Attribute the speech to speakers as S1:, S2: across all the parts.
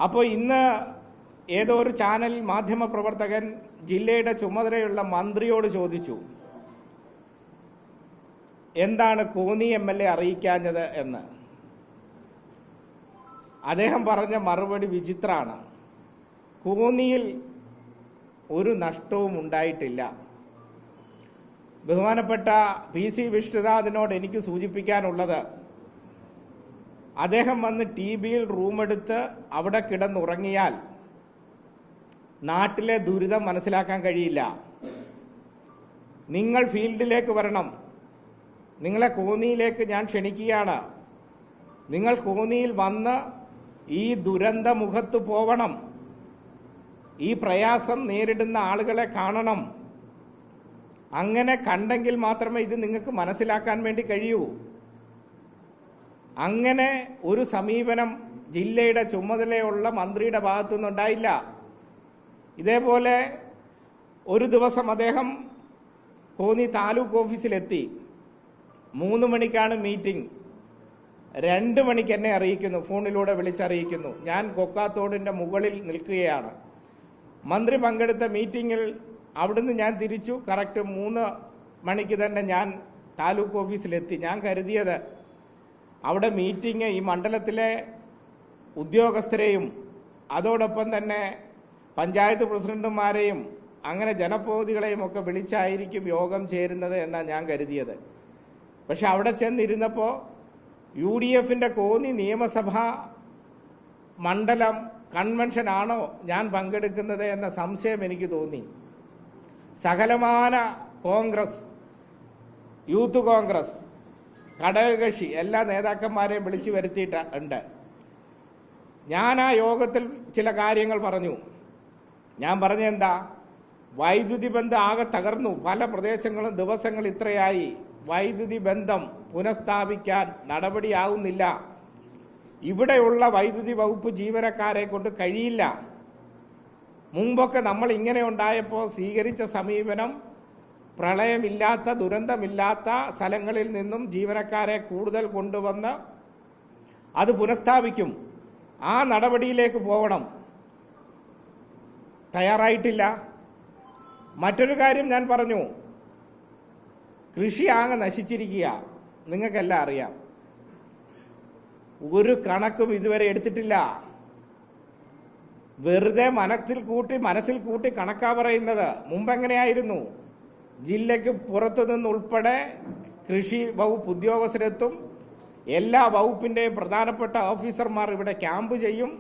S1: അപ്പോൾ ഇന്ന് ഏതോ ഒരു ചാനൽ മാധ്യമപ്രവർത്തകൻ ജില്ലയുടെ ചുമതലയുള്ള മന്ത്രിയോട് ചോദിച്ചു, എന്താണ് കോന്നി MLA അറിയിക്കാഞ്ഞത് എന്ന്. അദ്ദേഹം പറഞ്ഞ മറുപടി വിചിത്രമാണ്. കോന്നിയിൽ ഒരു നഷ്ടവും ഉണ്ടായിട്ടില്ല. ബഹുമാനപ്പെട്ട PC വിഷ്ണുനാഥിനോട് എനിക്ക് സൂചിപ്പിക്കാനുള്ളത്, അദ്ദേഹം വന്ന് TBയിൽ റൂമെടുത്ത് അവിടെ കിടന്നുറങ്ങിയാൽ നാട്ടിലെ ദുരിതം മനസ്സിലാക്കാൻ കഴിയില്ല. നിങ്ങൾ ഫീൽഡിലേക്ക് വരണം. നിങ്ങളെ കോന്നിയിലേക്ക് ഞാൻ ക്ഷണിക്കുകയാണ്. നിങ്ങൾ കോന്നിയിൽ വന്ന് ഈ ദുരന്ത മുഖത്ത് പോവണം. ഈ പ്രയാസം നേരിടുന്ന ആളുകളെ കാണണം. അങ്ങനെ കണ്ടെങ്കിൽ മാത്രമേ ഇത് നിങ്ങൾക്ക് മനസ്സിലാക്കാൻ വേണ്ടി കഴിയൂ. അങ്ങനെ ഒരു സമീപനം ജില്ലയുടെ ചുമതലയുള്ള മന്ത്രിയുടെ ഭാഗത്തുനിന്നുണ്ടായില്ല. ഇതേപോലെ ഒരു ദിവസം അദ്ദേഹം കോന്നി താലൂക്ക് ഓഫീസിലെത്തി. 3 മണിക്കാണ് മീറ്റിംഗ്. 2 മണിക്ക് എന്നെ അറിയിക്കുന്നു, ഫോണിലൂടെ വിളിച്ചറിയിക്കുന്നു. ഞാൻ കൊക്കാത്തോടിൻ്റെ മുകളിൽ നിൽക്കുകയാണ്. മന്ത്രി പങ്കെടുത്ത മീറ്റിങ്ങിൽ അവിടുന്ന് ഞാൻ തിരിച്ചു. കറക്റ്റ് 3 മണിക്ക് തന്നെ ഞാൻ താലൂക്ക് ഓഫീസിലെത്തി. ഞാൻ കരുതിയത് അവിടെ മീറ്റിംഗ് ഈ മണ്ഡലത്തിലെ ഉദ്യോഗസ്ഥരെയും അതോടൊപ്പം തന്നെ പഞ്ചായത്ത് പ്രസിഡന്റുമാരെയും അങ്ങനെ ജനപ്രതിനിധികളെയും ഒക്കെ വിളിച്ചായിരിക്കും യോഗം ചേരുന്നത് എന്നാണ് ഞാൻ കരുതിയത്. പക്ഷെ അവിടെ ചെന്നിരുന്നപ്പോൾ UDFന്റെ കോന്നി നിയമസഭാ മണ്ഡലം കൺവെൻഷനാണോ ഞാൻ പങ്കെടുക്കുന്നത് എന്ന സംശയം എനിക്ക് തോന്നി. സകലമാന കോൺഗ്രസ്, യൂത്ത് കോൺഗ്രസ്, ഘടകകക്ഷി എല്ലാ നേതാക്കന്മാരെയും വിളിച്ചു വരുത്തിയിട്ടുണ്ട്. ഞാൻ ആ യോഗത്തിൽ ചില കാര്യങ്ങൾ പറഞ്ഞു. ഞാൻ പറഞ്ഞെന്താ, വൈദ്യുതി ബന്ധം ആകെ തകർന്നു. പല പ്രദേശങ്ങളും ദിവസങ്ങൾ ഇത്രയായി വൈദ്യുതി ബന്ധം പുനഃസ്ഥാപിക്കാൻ നടപടിയാവുന്നില്ല. ഇവിടെയുള്ള വൈദ്യുതി വകുപ്പ് ജീവനക്കാരെ കൊണ്ട് കഴിയില്ല. മുമ്പൊക്കെ നമ്മൾ ഇങ്ങനെ ഉണ്ടായപ്പോൾ സ്വീകരിച്ച സമീപനം പ്രളയമില്ലാത്ത ദുരന്തമില്ലാത്ത സ്ഥലങ്ങളിൽ നിന്നും ജീവനക്കാരെ കൂടുതൽ കൊണ്ടുവന്ന് അത് പുനഃസ്ഥാപിക്കും. ആ നടപടിയിലേക്ക് പോകണം. തയ്യാറായിട്ടില്ല. മറ്റൊരു കാര്യം ഞാൻ പറഞ്ഞു, കൃഷി ആകെ നശിച്ചിരിക്കുക. നിങ്ങൾക്കെല്ലാം അറിയാം. ഒരു കണക്കും ഇതുവരെ എടുത്തിട്ടില്ല. വെറുതെ മനസ്സിൽ കൂട്ടി കണക്കാ പറയുന്നത്. മുമ്പെങ്ങനെയായിരുന്നു? ജില്ലയ്ക്ക് പുറത്തു നിന്നുൾപ്പെടെ കൃഷി വകുപ്പ് ഉദ്യോഗസ്ഥരെത്തും. എല്ലാ വകുപ്പിന്റെയും പ്രധാനപ്പെട്ട ഓഫീസർമാർ ഇവിടെ ക്യാമ്പ് ചെയ്യും.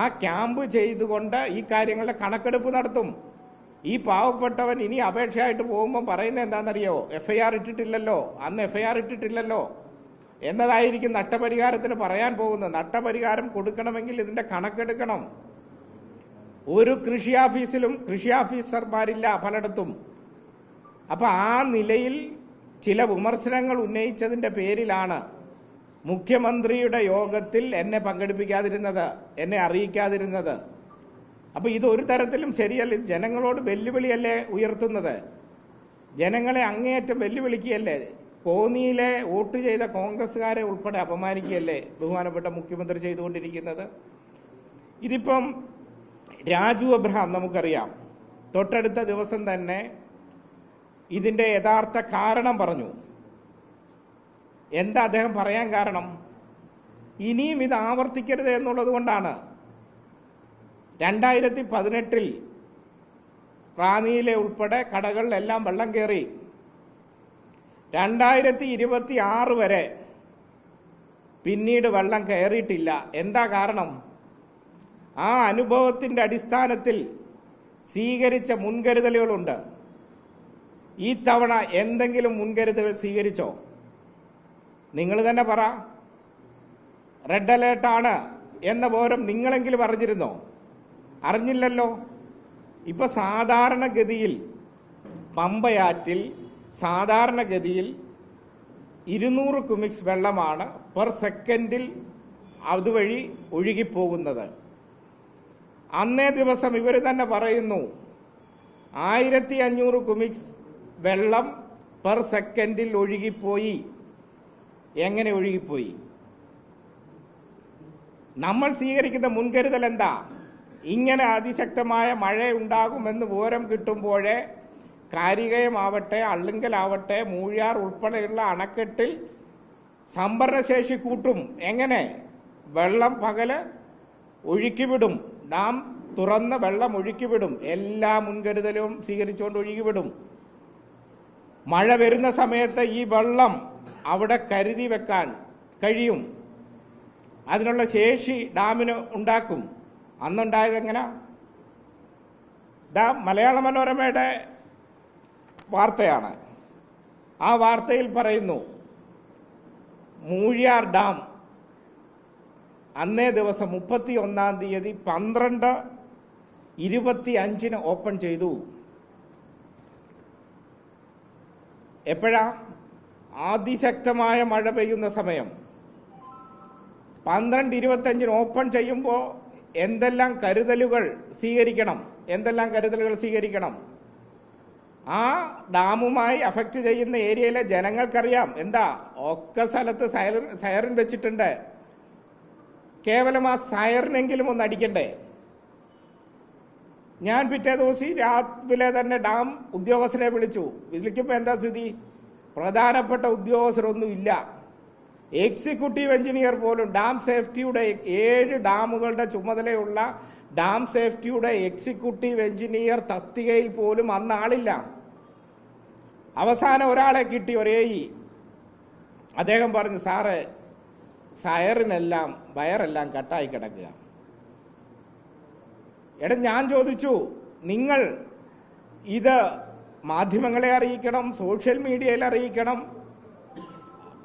S1: ആ ക്യാമ്പ് ചെയ്തുകൊണ്ട് ഈ കാര്യങ്ങളുടെ കണക്കെടുപ്പ് നടത്തും. ഈ പാവപ്പെട്ടവൻ ഇനി അപേക്ഷയായിട്ട് പോകുമ്പോൾ പറയുന്നത് എന്താണെന്നറിയോ? FIR ഇട്ടിട്ടില്ലല്ലോ, അന്ന് FIR ഇട്ടിട്ടില്ലല്ലോ എന്നതായിരിക്കും നഷ്ടപരിഹാരത്തിന് പറയാൻ പോകുന്നത്. നഷ്ടപരിഹാരം കൊടുക്കണമെങ്കിൽ ഇതിന്റെ കണക്കെടുക്കണം. ഒരു കൃഷി ഓഫീസിലും കൃഷി ഓഫീസർമാരില്ല പലയിടത്തും. അപ്പൊ ആ നിലയിൽ ചില വിമർശനങ്ങൾ ഉന്നയിച്ചതിന്റെ പേരിലാണ് മുഖ്യമന്ത്രിയുടെ യോഗത്തിൽ എന്നെ പങ്കെടുപ്പിക്കാതിരുന്നത്, എന്നെ അറിയിക്കാതിരുന്നത്. അപ്പൊ ഇത് ഒരു തരത്തിലും ശരിയല്ല. ഇത് ജനങ്ങളോട് വെല്ലുവിളിയല്ലേ ഉയർത്തുന്നത്? ജനങ്ങളെ അങ്ങേയറ്റം വെല്ലുവിളിക്കുകയല്ലേ? കോന്നിയിലെ വോട്ട് ചെയ്ത കോൺഗ്രസ്സുകാരെ ഉൾപ്പെടെ അപമാനിക്കുകയല്ലേ ബഹുമാനപ്പെട്ട മുഖ്യമന്ത്രി ചെയ്തുകൊണ്ടിരിക്കുന്നത്? ഇതിപ്പം രാജു അബ്രഹാം നമുക്കറിയാം, തൊട്ടടുത്ത ദിവസം തന്നെ ഇതിന്റെ യഥാർത്ഥ കാരണം പറഞ്ഞു. എന്താ അദ്ദേഹം പറയാൻ കാരണം? ഇനിയും ഇത് ആവർത്തിക്കരുത് എന്നുള്ളത് കൊണ്ടാണ്. 2018 റാന്നിയിലെ ഉൾപ്പെടെ കടകളിലെല്ലാം വെള്ളം കയറി. 2026 വരെ പിന്നീട് വെള്ളം കയറിയിട്ടില്ല. എന്താ കാരണം? ആ അനുഭവത്തിന്റെ അടിസ്ഥാനത്തിൽ സ്വീകരിച്ച മുൻകരുതലുകളുണ്ട്. ഈ തവണ എന്തെങ്കിലും മുൻകരുതലുകൾ സ്വീകരിച്ചോ? നിങ്ങൾ തന്നെ പറ. റെഡ് അലേർട്ടാണ് എന്ന പോരം നിങ്ങളെങ്കിലും അറിഞ്ഞിരുന്നോ? അറിഞ്ഞില്ലല്ലോ. ഇപ്പൊ സാധാരണഗതിയിൽ പമ്പയാറ്റിൽ സാധാരണഗതിയിൽ 200 ക്യൂമിക്സ് വെള്ളമാണ് പെർ സെക്കൻഡിൽ അതുവഴി ഒഴുകിപ്പോകുന്നത്. അന്നേ ദിവസം ഇവർ തന്നെ പറയുന്നു 1500 ക്യൂമിക്സ് വെള്ളം പെർ സെക്കൻഡിൽ ഒഴുകിപ്പോയി. എങ്ങനെ ഒഴുകിപ്പോയി? നമ്മൾ സ്വീകരിക്കുന്ന മുൻകരുതൽ എന്താ? ഇങ്ങനെ അതിശക്തമായ മഴ ഉണ്ടാകുമെന്ന് വിവരം കിട്ടുമ്പോഴേ കാരികയമാവട്ടെ, അള്ളുങ്കലാവട്ടെ, മൂഴിയാർ ഉൾപ്പെടെയുള്ള അണക്കെട്ടിൽ സംഭരണശേഷി കൂട്ടും. എങ്ങനെ? വെള്ളം പകല് ഒഴുക്കിവിടും, ഡാം തുറന്ന് വെള്ളം ഒഴുക്കിവിടും, എല്ലാ മുൻകരുതലും സ്വീകരിച്ചുകൊണ്ട് ഒഴുകിവിടും. മഴ വരുന്ന സമയത്ത് ഈ വെള്ളം അവിടെ കരുതി വെക്കാൻ കഴിയും. അതിനുള്ള ശേഷി ഡാമിന് ഉണ്ടാക്കും. അന്നുണ്ടായത് എങ്ങനെ? മലയാള മനോരമയുടെ വാർത്തയാണ്. ആ വാർത്തയിൽ പറയുന്നു, മൂഴിയാർ ഡാം അന്നേ ദിവസം 31-ാം തീയതി 12:25 ഓപ്പൺ ചെയ്തു. എപ്പോഴാ? അതിശക്തമായ മഴ പെയ്യുന്ന സമയം. 12:25 ഓപ്പൺ ചെയ്യുമ്പോൾ എന്തെല്ലാം കരുതലുകൾ സ്വീകരിക്കണം? ആ ഡാമുമായി അഫക്റ്റ് ചെയ്യുന്ന ഏരിയയിലെ ജനങ്ങൾക്കറിയാം. എന്താ? ഒക്കെ സ്ഥലത്ത് സൈറൻ വെച്ചിട്ടുണ്ട്. കേവലം ആ സൈറനെങ്കിലും ഒന്ന് അടിക്കണ്ടേ? ഞാൻ പിറ്റേ ദിവസം രാവിലെ തന്നെ ഡാം ഉദ്യോഗസ്ഥരെ വിളിക്കുമ്പോൾ എന്താ സ്ഥിതി? പ്രധാനപ്പെട്ട ഉദ്യോഗസ്ഥരൊന്നും ഇല്ല. എക്സിക്യൂട്ടീവ് എഞ്ചിനീയർ പോലും, ഡാം സേഫ്റ്റിയുടെ 7 ഡാമുകളുടെ ചുമതലയുള്ള ഡാം സേഫ്റ്റിയുടെ എക്സിക്യൂട്ടീവ് എഞ്ചിനീയർ തസ്തികയിൽ പോലും അന്ന് ആളില്ല. അവസാനം ഒരാളെ കിട്ടി, ഒരു AE. അദ്ദേഹം പറഞ്ഞു, സാറ് സയറിനെല്ലാം വയറെല്ലാം കട്ടായി കിടക്കുക. ഞാൻ ചോദിച്ചു, നിങ്ങൾ ഇത് മാധ്യമങ്ങളെ അറിയിക്കണം, സോഷ്യൽ മീഡിയയിൽ അറിയിക്കണം,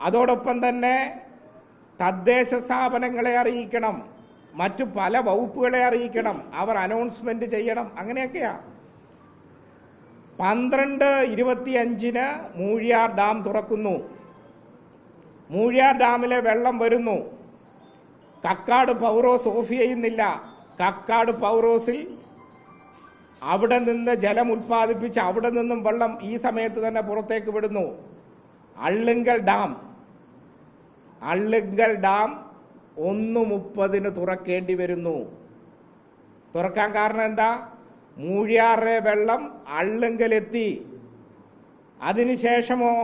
S1: അതോടൊപ്പം തന്നെ തദ്ദേശ സ്ഥാപനങ്ങളെ അറിയിക്കണം, മറ്റു പല വകുപ്പുകളെ അറിയിക്കണം, അവർ അനൗൺസ്മെന്റ് ചെയ്യണം. അങ്ങനെയൊക്കെയാ. 12:25 മൂഴിയാർ ഡാം തുറക്കുന്നു. മൂഴിയാർ ഡാമിലെ വെള്ളം വരുന്നു. കക്കാട് പൗറോസ് ഓഫ് ചെയ്യുന്നില്ല. കക്കാട് പൗറോസിൽ അവിടെ നിന്ന് ജലം ഉൽപ്പാദിപ്പിച്ച് അവിടെ നിന്നും വെള്ളം ഈ സമയത്ത് തന്നെ പുറത്തേക്ക് വിടുന്നു. അള്ളുങ്കൽ ഡാം 1:30 തുറക്കേണ്ടി വരുന്നു. തുറക്കാൻ കാരണം എന്താ? മൂഴിയാറിലെ വെള്ളം അള്ളുങ്കലെത്തി. അതിനുശേഷമോ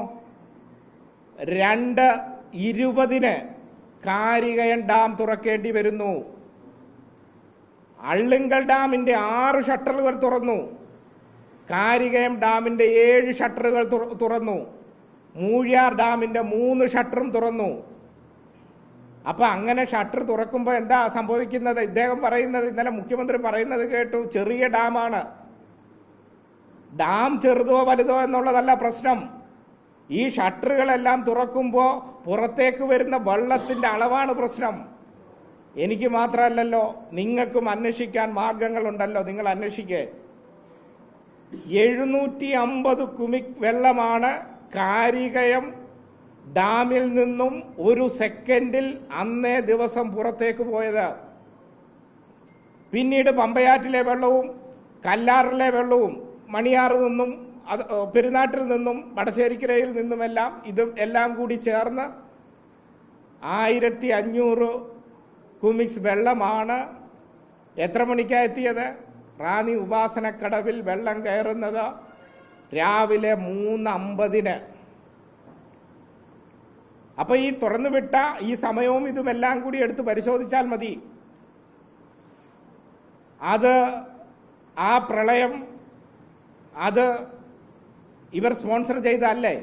S1: 2:20 കാരികയൻ ഡാം തുറക്കേണ്ടി വരുന്നു. അള്ളുങ്കൽ ഡാമിന്റെ 6 ഷട്ടറുകൾ തുറന്നു. കാരികയം ഡാമിന്റെ 7 ഷട്ടറുകൾ തുറന്നു. മൂഴിയാർ ഡാമിന്റെ 3 ഷട്ടറും തുറന്നു. അപ്പൊ അങ്ങനെ ഷട്ടർ തുറക്കുമ്പോൾ എന്താ സംഭവിക്കുന്നത്? ഇദ്ദേഹം പറയുന്നത്, ഇന്നലെ മുഖ്യമന്ത്രി പറയുന്നത് കേട്ടു, ചെറിയ ഡാമാണ്. ഡാം ചെറുതോ വലുതോ എന്നുള്ളതല്ല പ്രശ്നം. ഈ ഷട്ടറുകളെല്ലാം തുറക്കുമ്പോൾ പുറത്തേക്ക് വരുന്ന വെള്ളത്തിന്റെ അളവാണ് പ്രശ്നം. എനിക്ക് മാത്രമല്ലല്ലോ, നിങ്ങൾക്കും അന്വേഷിക്കാൻ മാർഗങ്ങളുണ്ടല്ലോ, നിങ്ങൾ അന്വേഷിക്കേ. 750 ക്യൂബിക് വെള്ളമാണ് കാരികയം ഡാമിൽ നിന്നും 1 സെക്കൻഡിൽ അന്നേ ദിവസം പുറത്തേക്ക് പോയത്. പിന്നീട് പമ്പയാറ്റിലെ വെള്ളവും കല്ലാറിലെ വെള്ളവും മണിയാറിൽ നിന്നും പെരുന്നാട്ടിൽ നിന്നും വടശ്ശേരിക്കരയിൽ നിന്നുമെല്ലാം ഇതും എല്ലാം കൂടി ചേർന്ന് 1500 ക്യൂബിക്സ് വെള്ളമാണ് എത്ര മണിക്കാണ് എത്തിയത്? റാന്നി ഉപാസനക്കടവിൽ വെള്ളം കയറുന്നത് രാവിലെ 3:50. അപ്പൊ ഈ തുറന്നുവിട്ട ഈ സമയവും ഇതുമെല്ലാം കൂടി എടുത്ത് പരിശോധിച്ചാൽ മതി. അത് ആ പ്രളയം അത് ഇവർ സ്പോൺസർ ചെയ്തല്ലേ?